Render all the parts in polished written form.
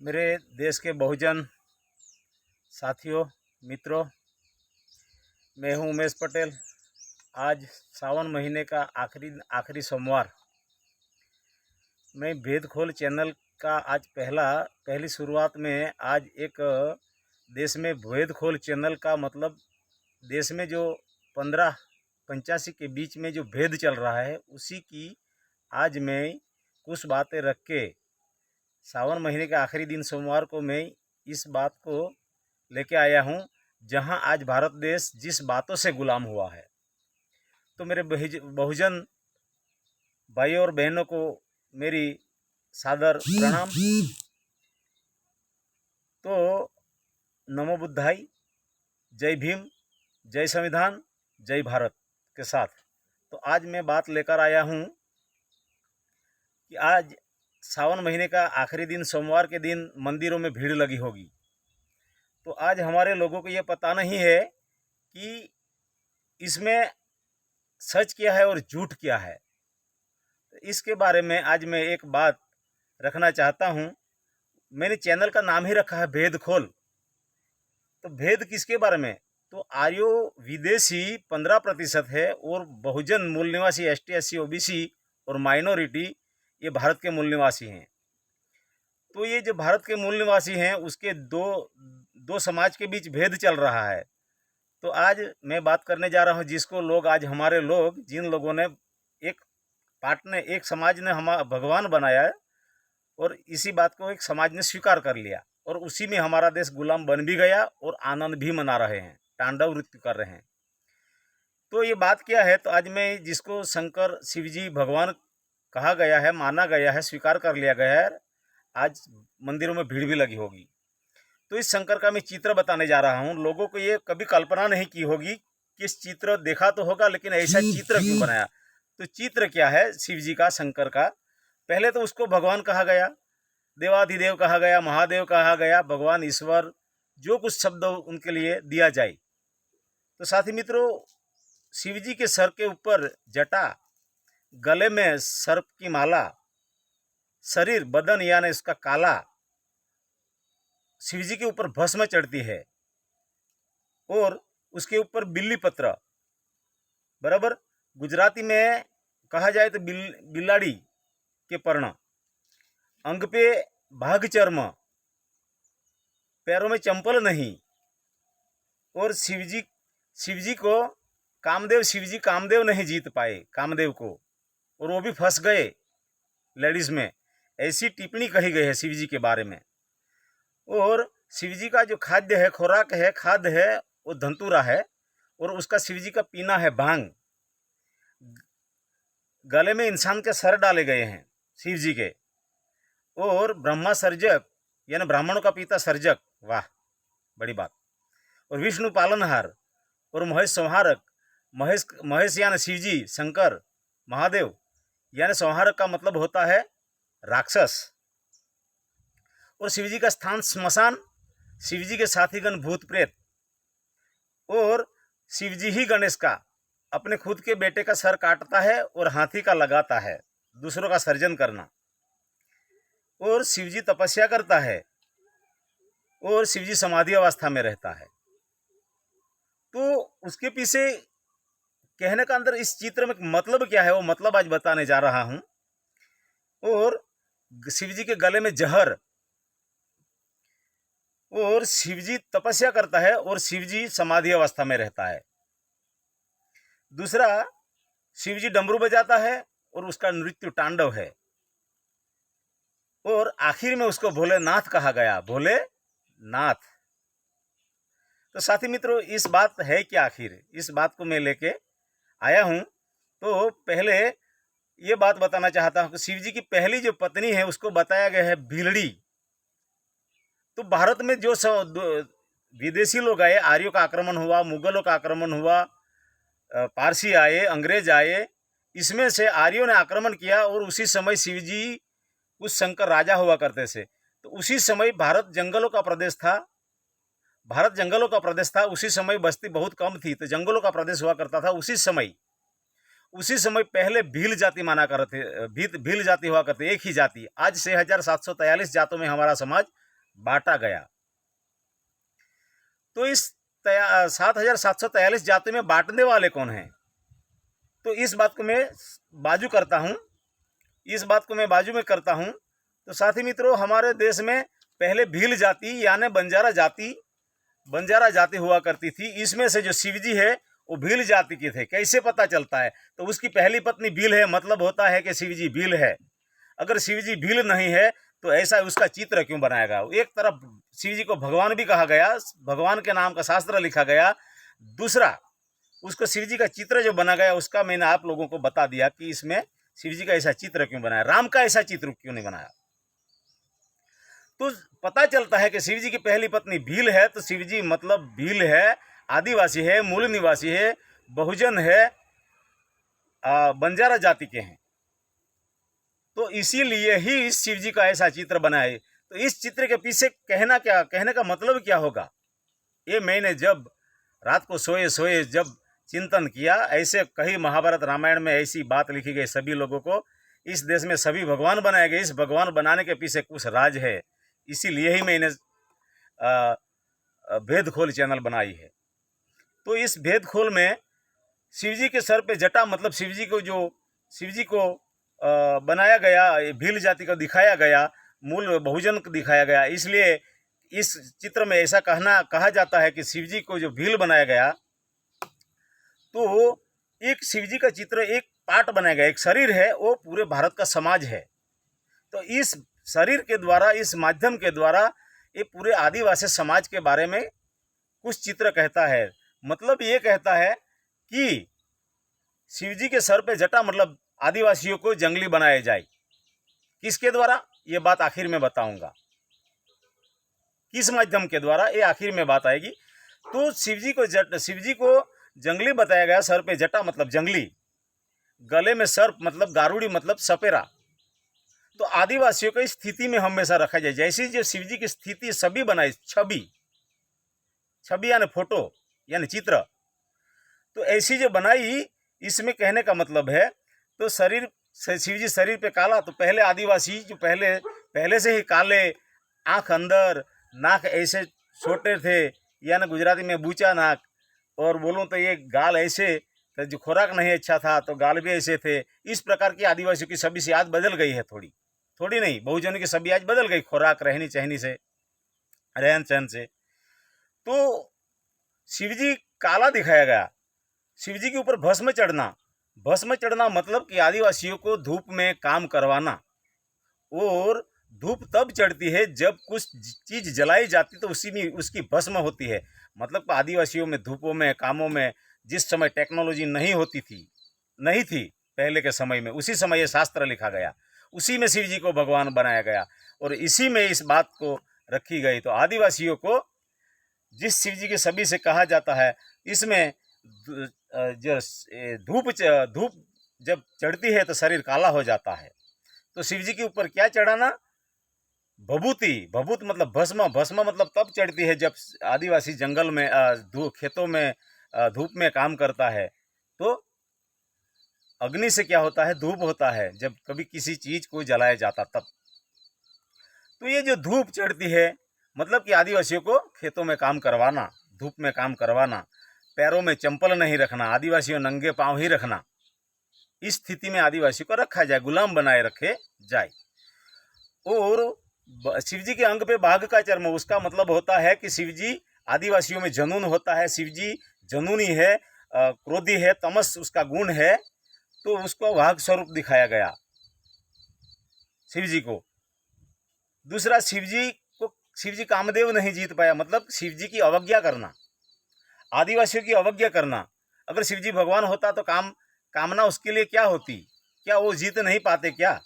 मेरे देश के बहुजन साथियों, मित्रों, मैं हूं उमेश पटेल। आज सावन महीने का आखिरी सोमवार। मैं भेद खोल चैनल का आज पहली शुरुआत में आज एक देश में भेद खोल चैनल का मतलब देश में जो 1585 के बीच में जो भेद चल रहा है उसी की आज मैं कुछ बातें रख के सावन महीने के आखिरी दिन सोमवार को मैं इस बात को लेके आया हूँ जहाँ आज भारत देश जिस बातों से गुलाम हुआ है। तो मेरे बहुजन भाइयों और बहनों को मेरी सादर प्रणाम। तो नमो बुद्धाई, जय भीम, जय संविधान, जय भारत के साथ तो आज मैं बात लेकर आया हूँ कि आज सावन महीने का आखिरी दिन सोमवार के दिन मंदिरों में भीड़ लगी होगी। तो आज हमारे लोगों को ये पता नहीं है कि इसमें सच क्या है और झूठ क्या है। तो इसके बारे में आज मैं एक बात रखना चाहता हूँ। मैंने चैनल का नाम ही रखा है भेद खोल। तो भेद किसके बारे में? तो आर्यो विदेशी 15% है और बहुजन मूल निवासी ST SC OBC और माइनॉरिटी ये भारत के मूल निवासी हैं। तो ये जो भारत के मूल निवासी हैं उसके दो समाज के बीच भेद चल रहा है। तो आज मैं बात करने जा रहा हूँ जिसको लोग आज हमारे लोग जिन लोगों ने एक समाज ने हम भगवान बनाया है और इसी बात को एक समाज ने स्वीकार कर लिया और उसी में हमारा देश गुलाम बन भी गया और आनंद भी मना रहे हैं, तांडव नृत्य कर रहे हैं। तो ये बात क्या है? तो आज मैं जिसको शंकर शिवजी भगवान कहा गया है, माना गया है, स्वीकार कर लिया गया है, आज मंदिरों में भीड़ भी लगी होगी। तो इस शंकर का मैं चित्र बताने जा रहा हूँ। लोगों को ये कभी कल्पना नहीं की होगी कि इस चित्र देखा तो होगा लेकिन ऐसा चित्र क्यों बनाया। तो चित्र क्या है शिव जी का, शंकर का? पहले तो उसको भगवान कहा गया, देवाधिदेव कहा गया, महादेव कहा गया, भगवान, ईश्वर, जो कुछ शब्द उनके लिए दिया जाए। तो साथी मित्रों, शिव जी के सर के ऊपर जटा, गले में सर्प की माला, शरीर बदन यानी इसका काला, शिवजी के ऊपर भस्म चढ़ती है और उसके ऊपर बिल्ली पत्र, बराबर गुजराती में कहा जाए तो बिलाड़ी के पर्ण, अंग पे भाग चर्म, पैरों में चंपल नहीं। और शिवजी को शिवजी कामदेव नहीं जीत पाए कामदेव को, और वो भी फंस गए लेडीज में। ऐसी टिप्पणी कही गई है शिवजी के बारे में। और शिवजी का जो खाद्य है, खुराक है, खाद्य है, वो धंतूरा है और उसका शिवजी का पीना है भांग। गले में इंसान के सर डाले गए हैं शिवजी के। और ब्रह्मा सर्जक यानी ब्राह्मणों का पिता सर्जक, वाह बड़ी बात। और विष्णु पालनहार और महेश संहारक। महेश यानी शिवजी, शंकर, महादेव यानी संहारक का मतलब होता है राक्षस। और शिवजी का स्थान स्मशान, शिवजी के साथीगण भूत प्रेत। और शिवजी ही गणेश का अपने खुद के बेटे का सर काटता है और हाथी का लगाता है, दूसरों का सर्जन करना। और शिवजी तपस्या करता है और शिवजी समाधि अवस्था में रहता है। तो उसके पीछे कहने का अंदर इस चित्र में मतलब क्या है, वो मतलब आज बताने जा रहा हूं। और शिवजी के गले में जहर, और शिवजी तपस्या करता है और शिवजी समाधि अवस्था में रहता है। दूसरा, शिवजी डमरू बजाता है और उसका नृत्य तांडव है। और आखिर में उसको भोलेनाथ कहा गया, भोलेनाथ। तो साथी मित्रों, इस बात है कि आखिर इस बात को मैं लेके आया हूं। तो पहले ये बात बताना चाहता हूं कि शिवजी की पहली जो पत्नी है उसको बताया गया है भीलड़ी। तो भारत में जो विदेशी लोग आए, आर्यों का आक्रमण हुआ, मुगलों का आक्रमण हुआ, पारसी आए, अंग्रेज आए, इसमें से आर्यों ने आक्रमण किया। और उसी समय शिवजी उस शंकर राजा हुआ करते थे। तो उसी समय भारत जंगलों का प्रदेश था। उसी समय बस्ती बहुत कम थी तो जंगलों का प्रदेश हुआ करता था। उसी समय पहले भील जाति माना करते, भील जाति हुआ करते, एक ही जाति। आज 6743 जातों में हमारा समाज बांटा गया। तो इस 7,743 जाति में बांटने वाले कौन हैं? तो इस बात को मैं बाजू करता हूँ, इस बात को मैं बाजू में करता हूँ। तो साथी मित्रों, हमारे देश में पहले भील जाति यानी बंजारा जाति हुआ करती थी। इसमें से जो शिवजी है वो भील जाति के थे। कैसे पता चलता है? तो उसकी पहली पत्नी भील है, मतलब होता है कि शिवजी भील है। अगर शिवजी भील नहीं है तो ऐसा उसका चित्र क्यों बनाया गया? एक तरफ शिवजी को भगवान भी कहा गया, भगवान के नाम का शास्त्र लिखा गया, दूसरा उसको शिवजी का चित्र जो बना गया उसका मैंने आप लोगों को बता दिया कि इसमें शिवजी का ऐसा चित्र क्यों बनाया, राम का ऐसा चित्र क्यों नहीं बनाया। तो पता चलता है कि शिवजी की पहली पत्नी भील है, तो शिवजी मतलब भील है, आदिवासी है, मूल निवासी है, बहुजन है, बंजारा जाति के हैं। तो इसीलिए ही इस शिवजी का ऐसा चित्र बनाए। तो इस चित्र के पीछे कहने का मतलब क्या होगा? ये मैंने जब रात को सोए जब चिंतन किया, ऐसे कई महाभारत रामायण में ऐसी बात लिखी गई, सभी लोगों को इस देश में सभी भगवान बनाए गए। इस भगवान बनाने के पीछे कुछ राज है, इसीलिए ही मैंने भेद खोल चैनल बनाई है। तो इस भेद खोल में शिवजी के सर पे जटा, मतलब शिवजी को बनाया गया, भील जाति को दिखाया गया, मूल बहुजन को दिखाया गया। इसलिए इस चित्र में ऐसा कहा जाता है कि शिवजी को जो भील बनाया गया, तो एक शिवजी का चित्र एक पार्ट बनाया गया, एक शरीर है, वो पूरे भारत का समाज है। तो इस शरीर के द्वारा, इस माध्यम के द्वारा ये पूरे आदिवासी समाज के बारे में कुछ चित्र कहता है। मतलब ये कहता है कि शिवजी के सर पे जटा, मतलब आदिवासियों को जंगली बनाया जाए। किसके द्वारा? ये बात आखिर में बताऊंगा, किस माध्यम के द्वारा, ये आखिर में बात आएगी। तो शिवजी को जंगली बताया गया, सर पे जटा मतलब जंगली, गले में सर्प मतलब गारुड़ी मतलब सपेरा। तो आदिवासियों को इस स्थिति में हमेशा रखा जाए, जैसी जो शिवजी की स्थिति सभी बनाई, छवि यानी फोटो यानी चित्र, तो ऐसी जो बनाई, इसमें कहने का मतलब है तो शिवजी शरीर पे काला, तो पहले आदिवासी जो पहले से ही काले, आंख अंदर, नाक ऐसे छोटे थे, यानी गुजराती में बूचा नाक, और बोलूँ तो ये गाल ऐसे, तो जो खुराक नहीं अच्छा था तो गाल भी ऐसे थे। इस प्रकार की आदिवासियों की सभी से आज बदल गई है, थोड़ी नहीं, बहुजनों की सभी आज बदल गई, खुराक, रहनी सहनी से, रहन सहन से। तो शिवजी काला दिखाया गया। शिवजी के ऊपर भस्म चढ़ना मतलब कि आदिवासियों को धूप में काम करवाना, और धूप तब चढ़ती है जब कुछ चीज जलाई जाती तो उसी में उसकी भस्म होती है। मतलब आदिवासियों में धूपों में, कामों में, जिस समय टेक्नोलॉजी नहीं थी पहले के समय में, उसी समय ये शास्त्र लिखा गया, उसी में शिव जी को भगवान बनाया गया और इसी में इस बात को रखी गई। तो आदिवासियों को जिस शिव जी के सभी से कहा जाता है, इसमें जो धूप जब चढ़ती है तो शरीर काला हो जाता है। तो शिव जी के ऊपर क्या चढ़ाना? भभूत मतलब भस्म मतलब तब चढ़ती है जब आदिवासी जंगल में खेतों में धूप में काम करता है। तो अग्नि से क्या होता है? धूप होता है, जब कभी किसी चीज को जलाया जाता तब। तो ये जो धूप चढ़ती है मतलब कि आदिवासियों को खेतों में काम करवाना, धूप में काम करवाना, पैरों में चंपल नहीं रखना, आदिवासियों नंगे पांव ही रखना। इस स्थिति में आदिवासी को रखा जाए, गुलाम बनाए रखे जाए। और शिवजी के अंग पे बाघ का चर्म, उसका मतलब होता है कि शिवजी आदिवासियों में जनून होता है, शिवजी जनूनी है, क्रोधी है, तमस उसका गुण है, तो उसको वाघ स्वरूप दिखाया गया शिवजी को। दूसरा, शिवजी कामदेव नहीं जीत पाया, मतलब शिवजी की अवज्ञा करना, आदिवासियों की अवज्ञा करना। अगर शिवजी भगवान होता तो कामना उसके लिए क्या होती? क्या वो जीत नहीं पाते? क्या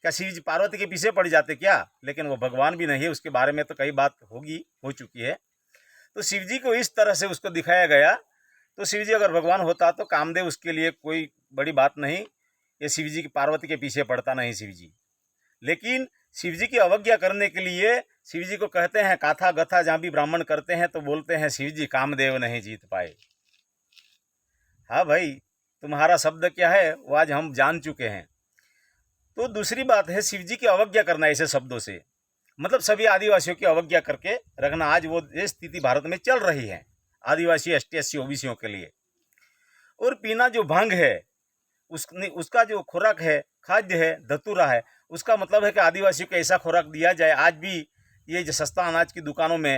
शिवजी पार्वती के पीछे पड़ जाते क्या? लेकिन वो भगवान भी नहीं है, उसके बारे में तो कई बात हो चुकी है। तो शिवजी को इस तरह से उसको दिखाया गया। तो शिवजी अगर भगवान होता तो कामदेव उसके लिए कोई बड़ी बात नहीं, ये शिवजी की पार्वती के पीछे पड़ता नहीं शिवजी। लेकिन शिवजी की अवज्ञा करने के लिए शिवजी को कहते हैं, काथा गथा जहाँ भी ब्राह्मण करते हैं तो बोलते हैं शिवजी कामदेव नहीं जीत पाए। हाँ भाई, तुम्हारा शब्द क्या है वो आज हम जान चुके हैं। तो दूसरी बात है शिवजी की अवज्ञा करना ऐसे शब्दों से। मतलब सभी आदिवासियों की अवज्ञा करके रखना। आज वो ये स्थिति भारत में चल रही है आदिवासी, एसटी, एससी, ओबीसीयों के लिए। और पीना जो भांग है, उसका जो खुराक है, खाद्य है, धतूरा है, उसका मतलब है कि आदिवासियों को ऐसा खुराक दिया जाए। आज भी ये जो सस्ता अनाज की दुकानों में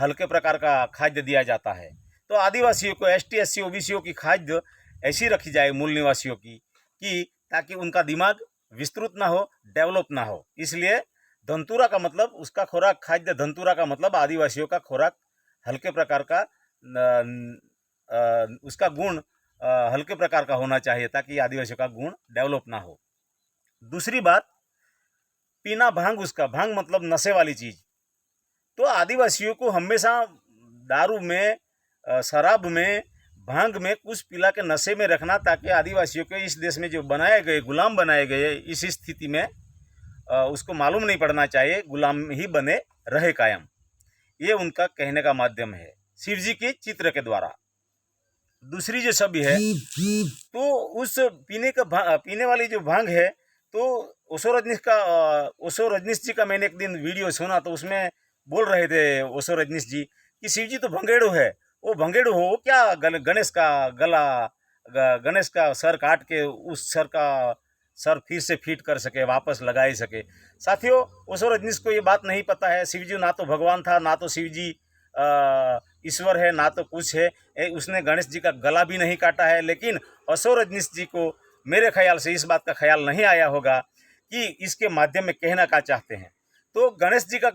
हल्के प्रकार का खाद्य दिया जाता है। तो आदिवासियों को, एसटी, एससी, ओबीसीयों की खाद्य ऐसी रखी जाए, मूल निवासियों की, कि ताकि उनका दिमाग विस्तृत ना हो, डेवलप ना हो। इसलिए धंतुरा का मतलब, उसका खुराक खाद्य धंतुरा का मतलब आदिवासियों का खुराक हल्के प्रकार का, उसका गुण हल्के प्रकार का होना चाहिए, ताकि आदिवासियों का गुण डेवलप ना हो। दूसरी बात, पीना भांग, उसका भांग मतलब नशे वाली चीज़। तो आदिवासियों को हमेशा दारू में, शराब में, भांग में कुछ पिला के नशे में रखना, ताकि आदिवासियों के इस देश में जो बनाए गए, गुलाम बनाए गए, इस स्थिति में उसको मालूम नहीं पड़ना चाहिए, गुलाम ही बने रहे कायम। ये उनका कहने का माध्यम है शिव जी के चित्र के द्वारा। दूसरी जो छवि है, तो उस पीने वाली जो भांग है, तो ओशो रजनीश जी का मैंने एक दिन वीडियो सुना, तो उसमें बोल रहे थे ओशो रजनीश जी कि शिव जी तो भंगेड़ू है। वो भंगेड़ू हो क्या गणेश का सर काट के उस सर फिर से फिट कर सके, वापस लगा ही सके। साथियों, ओशो रजनीश को ये बात नहीं पता है, शिव जी ना तो भगवान था, ना तो शिव जी ईश्वर है, ना तो कुछ है। उसने गणेश जी का गला भी नहीं काटा है। लेकिन ओशो रजनीश जी को मेरे ख्याल से इस बात का ख्याल नहीं आया होगा कि इसके माध्यम में कहना क्या चाहते हैं। तो गणेश जी का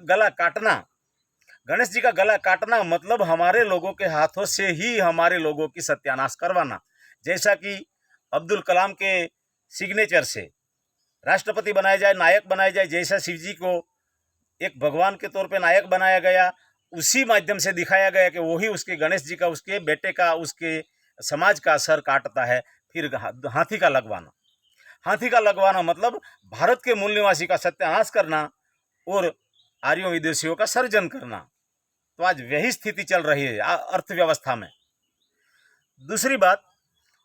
गला काटना मतलब हमारे लोगों के हाथों से ही हमारे लोगों की सत्यानाश करवाना। जैसा कि अब्दुल कलाम के सिग्नेचर से राष्ट्रपति बनाया जाए, नायक बनाया जाए, जैसा शिव जी को एक भगवान के तौर पे नायक बनाया गया, उसी माध्यम से दिखाया गया कि वही उसके गणेश जी का, उसके बेटे का, उसके समाज का सर काटता है। फिर हाथी का लगवाना मतलब भारत के मूल निवासी का सत्यानाश करना और आर्यों विदेशियों का सर्जन करना। तो आज वही स्थिति चल रही है अर्थव्यवस्था में। दूसरी बात,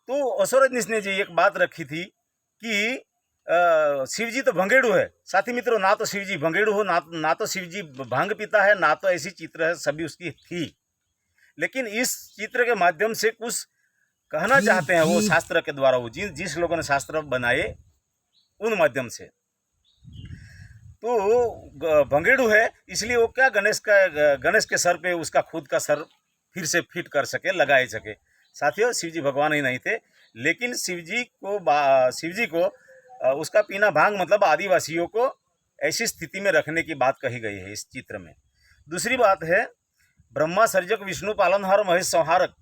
तो ओशो रजनीश ने जी एक बात रखी थी कि शिव जी तो भंगेड़ू है। साथी मित्रों, ना तो शिव जी भंगेड़ू हो, ना तो शिव जी भांग पीता है, ना तो ऐसी चित्र है, सभी उसकी थी। लेकिन इस चित्र के माध्यम से कुछ कहना चाहते हैं वो शास्त्र के द्वारा, वो जिस लोगों ने शास्त्र बनाए उन माध्यम से। तो भंगेड़ू है, इसलिए वो क्या गणेश के सर पे उसका खुद का सर फिर से फिट कर सके, लगाए सके। साथियों, शिव जी भगवान ही नहीं थे, लेकिन शिव जी को उसका पीना भांग मतलब आदिवासियों को ऐसी स्थिति में रखने की बात कही गई है इस चित्र में। दूसरी बात है, ब्रह्मा सर्जक, विष्णु पालनहार, महेश संहारक।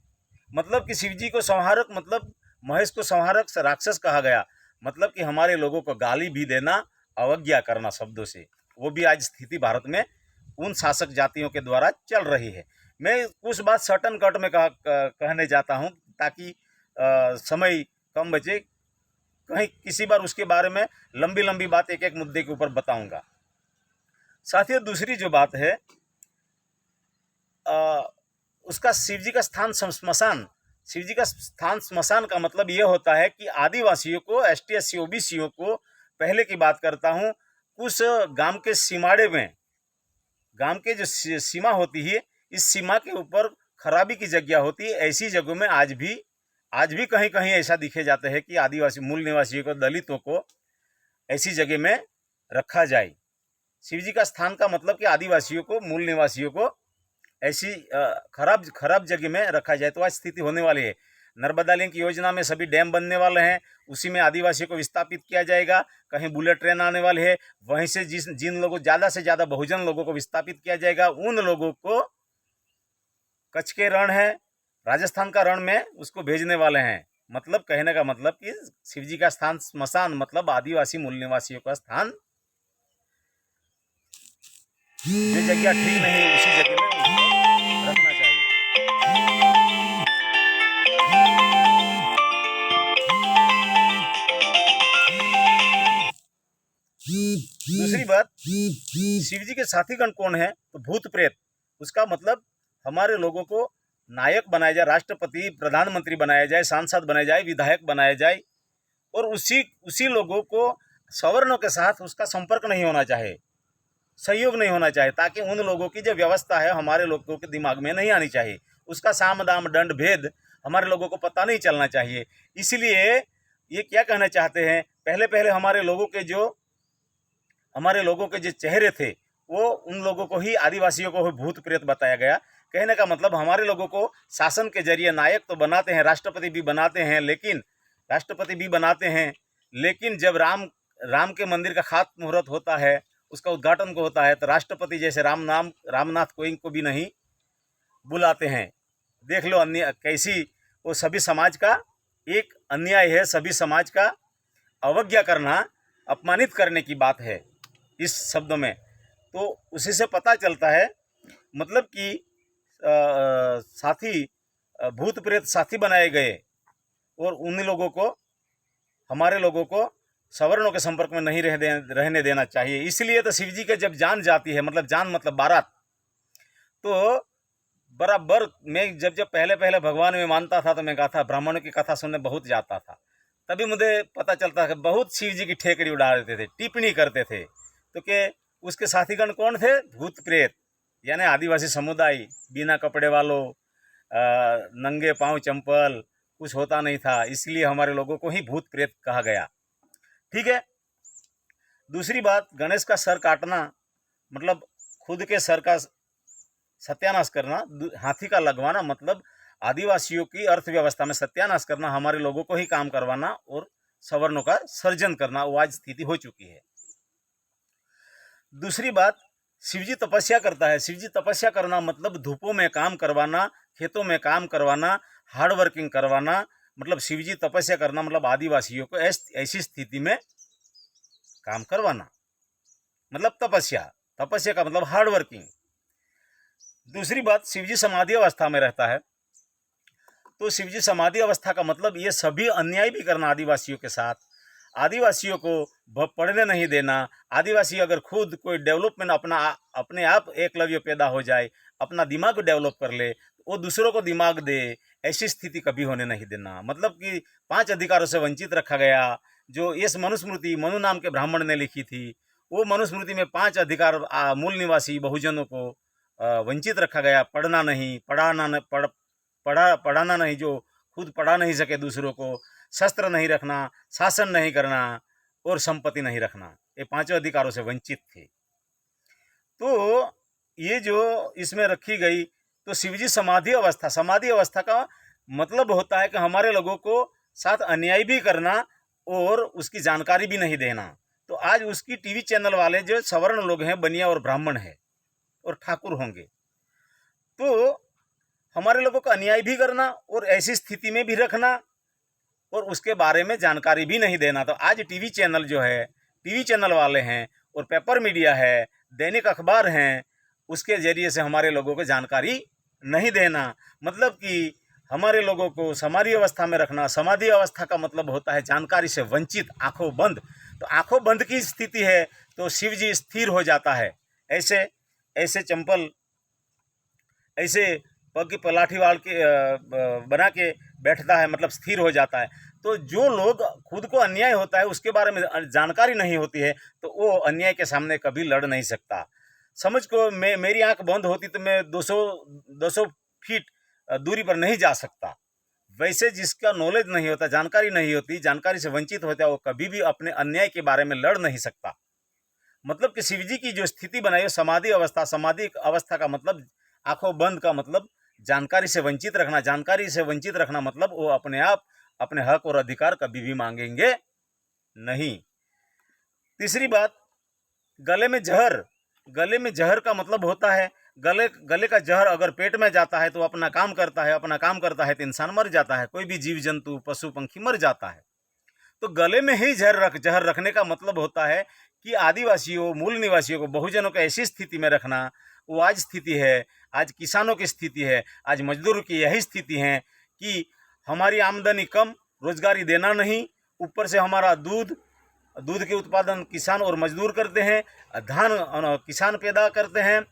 मतलब कि शिव जी को संहारक मतलब महेश को संहारक, राक्षस कहा गया। मतलब कि हमारे लोगों को गाली भी देना, अवज्ञा करना शब्दों से, वो भी आज स्थिति भारत में उन शासक जातियों के द्वारा चल रही है। मैं कुछ बात सटन कट में कहने जाता हूँ, ताकि समय कम बचे। कहीं किसी बार उसके बारे में लंबी लंबी बात एक एक मुद्दे के ऊपर बताऊंगा। साथियों, दूसरी जो बात है, उसका शिव जी का स्थान श्मशान। शिव जी का स्थान श्मशान का मतलब ये होता है कि आदिवासियों को, एसटी, एससी, ओबीसीयों को, पहले की बात करता हूँ, कुछ गांव के सीमाड़े में, गांव के जो सीमा होती है, इस सीमा के ऊपर खराबी की जगह होती है। ऐसी जगहों में आज भी कहीं कहीं ऐसा दिखे जाते हैं कि आदिवासी मूल निवासियों को, दलितों को ऐसी जगह में रखा जाए। शिव जी का स्थान का मतलब कि आदिवासियों को, मूल निवासियों को ऐसी खराब जगह में रखा जाए। तो आज स्थिति होने वाली है। नर्मदा लिंक योजना में सभी डैम बनने वाले हैं, उसी में आदिवासियों को विस्थापित किया जाएगा। कहीं बुलेट ट्रेन आने वाली है, वहीं से जिन लोगों, ज़्यादा से ज़्यादा बहुजन लोगों को विस्थापित किया जाएगा। उन लोगों को कच्छ के रण है, राजस्थान का रण में उसको भेजने वाले हैं। मतलब कहने का मतलब कि शिव जी का स्थान श्मशान मतलब आदिवासी मूल निवासियों का स्थान, जो जगह ठीक नहीं है उसी जगह में उसको रखना चाहिए। दूसरी बात, शिव जी के साथीगण कौन है? तो भूत प्रेत। उसका मतलब हमारे लोगों को नायक बनाया जाए, राष्ट्रपति, प्रधानमंत्री बनाया जाए, सांसद बनाया जाए, विधायक बनाया जाए, और उसी लोगों को सवर्णों के साथ उसका संपर्क नहीं होना चाहिए। सहयोग नहीं होना चाहिए, ताकि उन लोगों की जो व्यवस्था है हमारे लोगों के दिमाग में नहीं आनी चाहिए। उसका साम दाम दंड भेद हमारे लोगों को पता नहीं चलना चाहिए। इसलिए ये क्या कहना चाहते हैं, पहले पहले हमारे लोगों के जो चेहरे थे वो उन लोगों को ही, आदिवासियों को ही भूत प्रेत बताया गया। कहने का मतलब हमारे लोगों को शासन के जरिए नायक तो बनाते हैं, राष्ट्रपति भी बनाते हैं, लेकिन जब राम के मंदिर का खात्म मुहूर्त होता है, उसका उद्घाटन को होता है, तो राष्ट्रपति जैसे रामनाथ कोविंद को भी नहीं बुलाते हैं। देख लो अन्य कैसी वो सभी समाज का एक अन्याय है, सभी समाज का अवज्ञा करना, अपमानित करने की बात है इस शब्दों में। तो उसी से पता चलता है मतलब कि साथी भूत प्रेत साथी बनाए गए, और उन लोगों को, हमारे लोगों को सवर्णों के संपर्क में नहीं रहने देना चाहिए। इसलिए तो शिव जी के जब जान जाती है, मतलब जान मतलब बारात, तो बराबर मैं जब पहले पहले भगवान में मानता था, तो मैं कथा ब्राह्मणों की कथा सुनने बहुत जाता था। तभी मुझे पता चलता कि बहुत शिव जी की ठेकड़ी उड़ा देते थे, टिप्पणी करते थे। तो के उसके साथीगण कौन थे? भूत प्रेत, यानी आदिवासी समुदाय, बिना कपड़े वालों, नंगे पांव चंपल, कुछ होता नहीं था, इसलिए हमारे लोगों को ही भूत प्रेत कहा गया। ठीक है। दूसरी बात, गणेश का सर काटना मतलब खुद के सर का सत्यानाश करना, हाथी का लगवाना मतलब आदिवासियों की अर्थव्यवस्था में सत्यानाश करना, हमारे लोगों को ही काम करवाना और सवर्णों का सर्जन करना, वो आज स्थिति हो चुकी है। दूसरी बात, शिवजी तपस्या करता है। शिवजी तपस्या करना मतलब धूपों में काम करवाना, खेतों में काम करवाना, हार्ड वर्किंग करवाना, मतलब शिवजी तपस्या करना मतलब आदिवासियों को ऐसी स्थिति में काम करवाना, मतलब तपस्या का मतलब हार्ड वर्किंग। दूसरी बात, शिवजी समाधि अवस्था में रहता है, तो शिवजी समाधि अवस्था का मतलब ये सभी अन्याय भी करना आदिवासियों के साथ, आदिवासियों को पढ़ने नहीं देना। आदिवासी अगर खुद कोई डेवलपमेंट अपने आप एकलव्य पैदा हो जाए, अपना दिमाग डेवलप कर ले, वो दूसरों को दिमाग दे, ऐसी स्थिति कभी होने नहीं देना। मतलब कि 5 अधिकारों से वंचित रखा गया। जो इस मनुस्मृति मनु नाम के ब्राह्मण ने लिखी थी, वो मनुस्मृति में 5 अधिकार मूल निवासी बहुजनों को वंचित रखा गया। पढ़ना नहीं, पढ़ाना नहीं, जो खुद पढ़ा नहीं सके दूसरों को, शस्त्र नहीं रखना, शासन नहीं करना और संपत्ति नहीं रखना, ये 5 अधिकारों से वंचित थे। तो ये जो इसमें रखी गई, तो शिवजी समाधि अवस्था का मतलब होता है कि हमारे लोगों को साथ अन्याय भी करना और उसकी जानकारी भी नहीं देना। तो आज उसकी टीवी चैनल वाले जो सवर्ण लोग हैं, बनिया और ब्राह्मण है और ठाकुर होंगे, तो हमारे लोगों का अन्याय भी करना और ऐसी स्थिति में भी रखना और उसके बारे में जानकारी भी नहीं देना। तो आज टीवी चैनल जो है, टीवी चैनल वाले हैं और पेपर मीडिया है, दैनिक अखबार हैं, उसके जरिए से हमारे लोगों को जानकारी नहीं देना, मतलब कि हमारे लोगों को समाधि अवस्था में रखना। समाधि अवस्था का मतलब होता है जानकारी से वंचित, आंखों बंद। तो आंखों बंद की स्थिति है तो शिव जी स्थिर हो जाता है, ऐसे चंपल, ऐसे पग की पलाठी वाल के बना के बैठता है, मतलब स्थिर हो जाता है। तो जो लोग खुद को अन्याय होता है उसके बारे में जानकारी नहीं होती है, तो वो अन्याय के सामने कभी लड़ नहीं सकता। समझ को मेरी आंख बंद होती तो मैं 200 फीट दूरी पर नहीं जा सकता। वैसे जिसका नॉलेज नहीं होता, जानकारी नहीं होती, जानकारी से वंचित होता है, वो कभी भी अपने अन्याय के बारे में लड़ नहीं सकता। मतलब कि शिवजी की जो स्थिति बनाई है समाधि अवस्था का मतलब आंखों बंद का मतलब जानकारी से वंचित रखना। जानकारी से वंचित रखना मतलब वो अपने आप अपने हक और अधिकार कभी भी मांगेंगे नहीं। तीसरी बात, गले में जहर का मतलब होता है, गले का जहर अगर पेट में जाता है तो अपना काम करता है तो इंसान मर जाता है, कोई भी जीव जंतु पशु पंखी मर जाता है। तो गले में ही जहर रखने का मतलब होता है कि आदिवासियों, मूल निवासियों को, बहुजनों को ऐसी स्थिति में रखना। वो आज स्थिति है, आज किसानों की स्थिति है, आज मजदूर की यही स्थिति है कि हमारी आमदनी कम, रोजगारी देना नहीं, ऊपर से हमारा दूध के उत्पादन किसान और मजदूर करते हैं, धान किसान पैदा करते हैं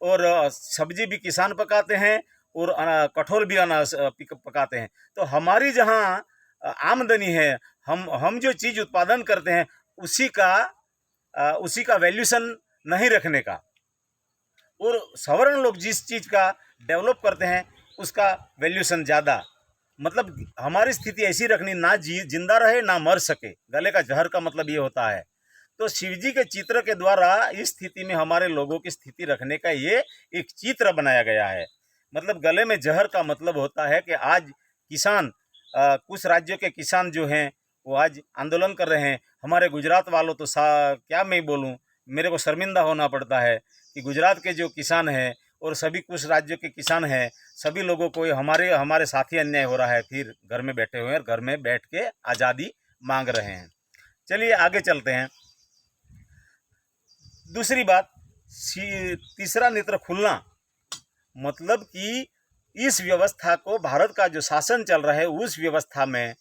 और सब्जी भी किसान पकाते हैं और कठोर भी अनाज पकाते हैं। तो हमारी जहाँ आमदनी है, हम जो चीज़ उत्पादन करते हैं उसी का वैल्यूशन नहीं रखने का। और सवर्ण लोग जिस चीज़ का डेवलप करते हैं उसका वैल्यूशन ज़्यादा। मतलब हमारी स्थिति ऐसी रखनी, ना जिंदा रहे ना मर सके, गले का जहर का मतलब ये होता है। तो शिव जी के चित्र के द्वारा इस स्थिति में हमारे लोगों की स्थिति रखने का ये एक चित्र बनाया गया है। मतलब गले में जहर का मतलब होता है कि आज किसान, कुछ राज्यों के किसान जो हैं वो आज आंदोलन कर रहे हैं। हमारे गुजरात वालों तो क्या मैं बोलूँ, मेरे को शर्मिंदा होना पड़ता है कि गुजरात के जो किसान हैं और सभी कुछ राज्यों के किसान हैं, सभी लोगों को हमारे साथ ही अन्याय हो रहा है। फिर घर में बैठे हुए हैं, घर में बैठ के आज़ादी मांग रहे हैं। चलिए आगे चलते हैं। दूसरी बात, तीसरा नेत्र खुलना मतलब कि इस व्यवस्था को, भारत का जो शासन चल रहा है उस व्यवस्था में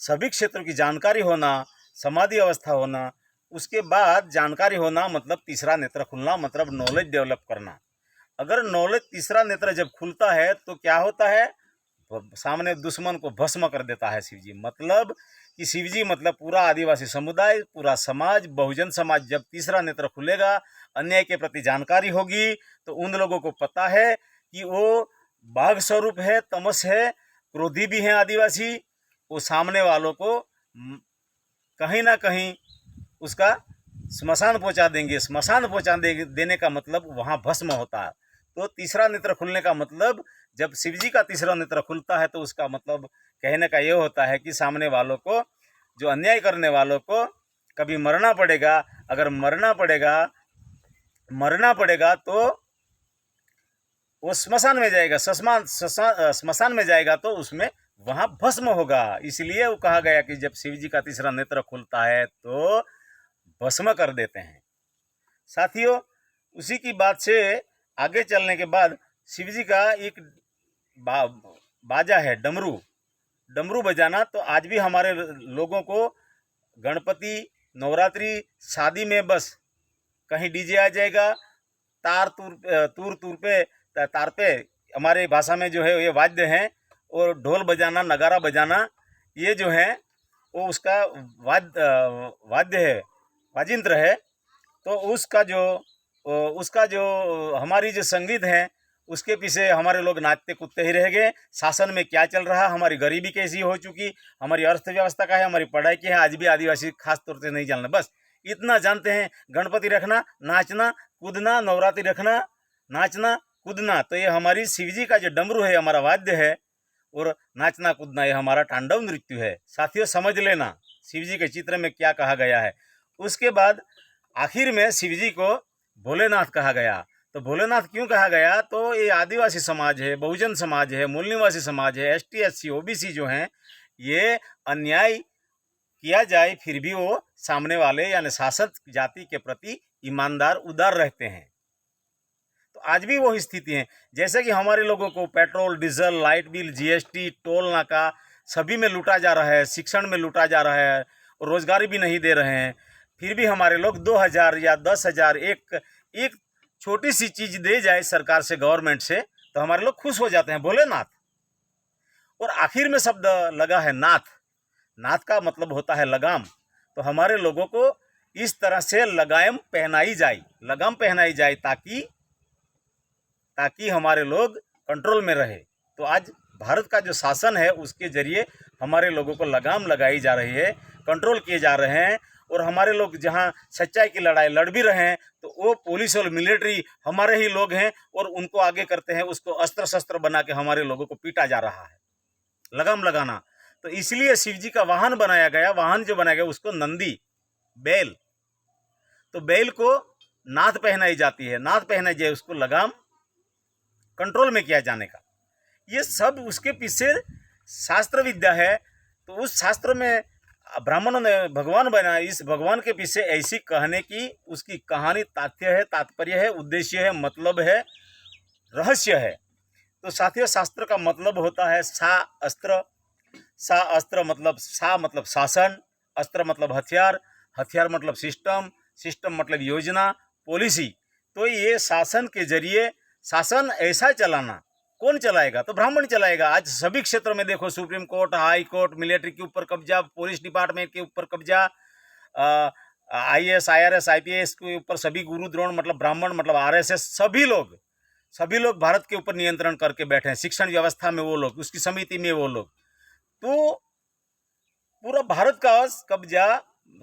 सभी क्षेत्रों की जानकारी होना, समाधि अवस्था होना, उसके बाद जानकारी होना मतलब तीसरा नेत्र खुलना, मतलब नॉलेज डेवलप करना। अगर नॉलेज तीसरा नेत्र जब खुलता है तो क्या होता है, सामने दुश्मन को भस्म कर देता है शिवजी। मतलब कि शिवजी मतलब पूरा आदिवासी समुदाय, पूरा समाज, बहुजन समाज, जब तीसरा नेत्र खुलेगा, अन्याय के प्रति जानकारी होगी, तो उन लोगों को पता है कि वो बाघ स्वरूप है, तमस है, क्रोधी भी है आदिवासी। वो सामने वालों को कहीं ना कहीं उसका स्मशान पहुंचा देंगे। स्मशान पहुंचा देने का मतलब वहाँ भस्म होता है। तो तीसरा नेत्र खुलने का मतलब, जब शिवजी का तीसरा नेत्र खुलता है तो उसका मतलब कहने का ये होता है कि सामने वालों को, जो अन्याय करने वालों को कभी मरना पड़ेगा। अगर मरना पड़ेगा तो वो स्मशान में जाएगा, स्मशान में जाएगा तो उसमें वहाँ भस्म होगा। इसलिए वो कहा गया कि जब शिवजी का तीसरा नेत्र खुलता है तो भस्म कर देते हैं। साथियों, उसी की बात से आगे चलने के बाद शिवजी का एक बाजा है, डमरू बजाना। तो आज भी हमारे लोगों को गणपति, नवरात्रि, शादी में बस कहीं डीजे आ जाएगा, तार पे हमारे भाषा में जो है ये वाद्य हैं, और ढोल बजाना, नगारा बजाना, ये जो है वो उसका वाद्य है, वाजिंत्र है। तो उसका जो हमारी जो संगीत है उसके पीछे हमारे लोग नाचते कूदते ही रह गए। शासन में क्या चल रहा, हमारी गरीबी कैसी हो चुकी, हमारी अर्थव्यवस्था का है, हमारी पढ़ाई की है, आज भी आदिवासी खास तौर से नहीं जानना। बस इतना जानते हैं, गणपति रखना, नाचना कूदना, नवरात्रि रखना, नाचना कूदना। तो ये हमारी शिवजी का जो डमरू है, हमारा वाद्य है, और नाचना कूदना ये हमारा तांडव नृत्य है। साथियों, समझ लेना शिवजी के चित्र में क्या कहा गया है। उसके बाद आखिर में शिवजी को भोलेनाथ कहा गया। तो भोलेनाथ क्यों कहा गया, तो ये आदिवासी समाज है, बहुजन समाज है, मूल निवासी समाज है, ST SC OBC जो हैं, ये अन्याय किया जाए फिर भी वो सामने वाले यानी शासक जाति के प्रति ईमानदार, उदार रहते हैं। तो आज भी वही स्थिति है। जैसे कि हमारे लोगों को petrol, diesel, light bill, GST, toll नाका सभी में लूटा जा रहा है, शिक्षण में लूटा जा रहा है, और रोजगारी भी नहीं दे रहे हैं। फिर भी हमारे लोग 2000 या 10,000 एक छोटी सी चीज दे जाए सरकार से, गवर्नमेंट से, तो हमारे लोग खुश हो जाते हैं, भोलेनाथ। और आखिर में शब्द लगा है नाथ। नाथ का मतलब होता है लगाम। तो हमारे लोगों को इस तरह से लगाम पहनाई जाए ताकि हमारे लोग कंट्रोल में रहे। तो आज भारत का जो शासन है उसके जरिए हमारे लोगों को लगाम लगाई जा रही है, कंट्रोल किए जा रहे हैं। और हमारे लोग जहां सच्चाई की लड़ाई लड़ भी रहे हैं तो वो पुलिस और मिलिट्री हमारे ही लोग हैं, और उनको आगे करते हैं, उसको अस्त्र शस्त्र बना के हमारे लोगों को पीटा जा रहा है, लगाम लगाना। तो इसलिए शिवजी का वाहन बनाया गया, वाहन जो बनाया गया उसको नंदी, बैल। तो बैल को नाथ पहनाई जाती है, नाथ पहनाई जाए उसको लगाम, कंट्रोल में किया जाने का। ये सब उसके पीछे शास्त्र विद्या है। तो उस शास्त्र में ब्राह्मणों ने भगवान बनाया। इस भगवान के पीछे ऐसी कहने की उसकी कहानी, ताथ्य है, तात्पर्य है, उद्देश्य है, मतलब है, रहस्य है। तो साथियों, शास्त्र का मतलब होता है अस्त्र मतलब शासन, अस्त्र मतलब हथियार, हथियार मतलब सिस्टम, सिस्टम मतलब योजना, पॉलिसी। तो ये शासन के जरिए, शासन ऐसा चलाना, कौन चलाएगा, तो ब्राह्मण चलाएगा। आज सभी क्षेत्रों में देखो, supreme court, high court, military के ऊपर कब्जा, पुलिस डिपार्टमेंट के ऊपर कब्जा, IAS IRS IPS के ऊपर सभी गुरु द्रोण मतलब ब्राह्मण मतलब RSS सभी लोग भारत के ऊपर नियंत्रण करके बैठे हैं। शिक्षण व्यवस्था में वो लोग, उसकी समिति में वो लोग, तो पूरा भारत का कब्जा,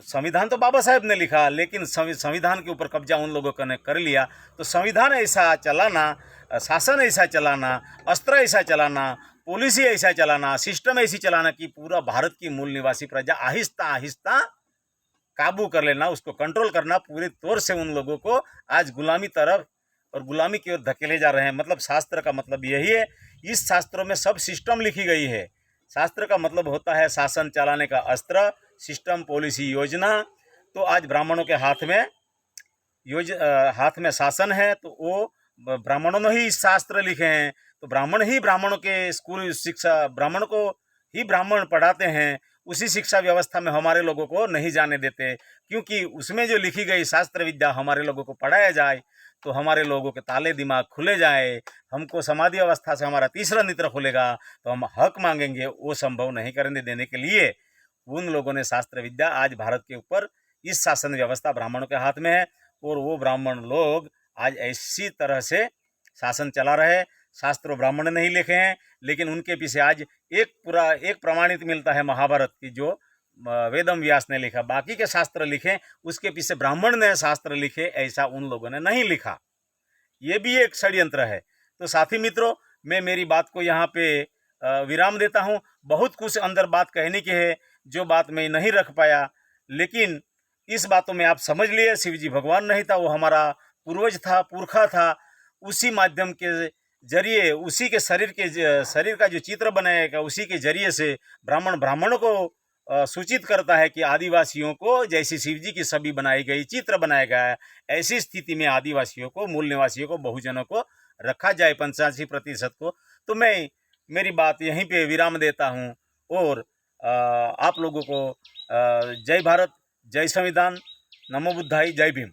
संविधान तो बाबा साहेब ने लिखा, लेकिन संविधान के ऊपर कब्जा उन लोगों ने कर लिया। तो संविधान ऐसा चलाना, शासन ऐसा चलाना, अस्त्र ऐसा चलाना, पॉलिसी ऐसा चलाना, सिस्टम ऐसी चलाना कि पूरा भारत की मूल निवासी प्रजा आहिस्ता आहिस्ता काबू कर लेना, उसको कंट्रोल करना, पूरे तौर से उन लोगों को आज गुलामी तरफ और गुलामी की ओर धकेले जा रहे हैं। मतलब शास्त्र का मतलब यही है। इस शास्त्रों में सब सिस्टम लिखी गई है। शास्त्र का मतलब होता है शासन चलाने का अस्त्र, सिस्टम, पॉलिसी, योजना। तो आज ब्राह्मणों के हाथ में शासन है, तो वो ब्राह्मणों ने ही शास्त्र लिखे हैं। तो ब्राह्मण ही ब्राह्मणों के स्कूल शिक्षा, ब्राह्मण को ही ब्राह्मण पढ़ाते हैं। उसी शिक्षा व्यवस्था में हमारे लोगों को नहीं जाने देते, क्योंकि उसमें जो लिखी गई शास्त्र विद्या हमारे लोगों को पढ़ाया जाए तो हमारे लोगों के ताले दिमाग खुले जाए, हमको समाधि अवस्था से हमारा तीसरा नेत्र खुलेगा, तो हम हक मांगेंगे। वो संभव नहीं करने देने के लिए उन लोगों ने शास्त्र विद्या, आज भारत के ऊपर इस शासन व्यवस्था ब्राह्मणों के हाथ में है। और वो ब्राह्मण लोग आज ऐसी तरह से शासन चला रहे। शास्त्र ब्राह्मण नहीं लिखे हैं, लेकिन उनके पीछे आज एक प्रमाणित मिलता है महाभारत की, जो वेदम व्यास ने लिखा। बाकी के शास्त्र लिखे, उसके पीछे ब्राह्मण ने शास्त्र लिखे, ऐसा उन लोगों ने नहीं लिखा। ये भी एक षड्यंत्र है। तो साथी मित्रों, मैं मेरी बात को यहाँ पे विराम देता हूँ। बहुत कुछ अंदर बात कहने की है, जो बात मैं नहीं रख पाया, लेकिन इस बातों में आप समझ लिए शिवजी भगवान नहीं था, वो हमारा पूर्वज था, पुरखा था। उसी माध्यम के जरिए, उसी के शरीर का जो चित्र बनाएगा, उसी के जरिए से ब्राह्मणों को सूचित करता है कि आदिवासियों को जैसी शिवजी की छवि बनाई गई, चित्र बनाया गया है, ऐसी स्थिति में आदिवासियों को, मूल निवासियों को, बहुजनों को रखा जाए 85% को। तो मैं मेरी बात यहीं पे विराम देता हूँ और आप लोगों को जय भारत, जय संविधान, नमो बुद्धाय, जय भीम।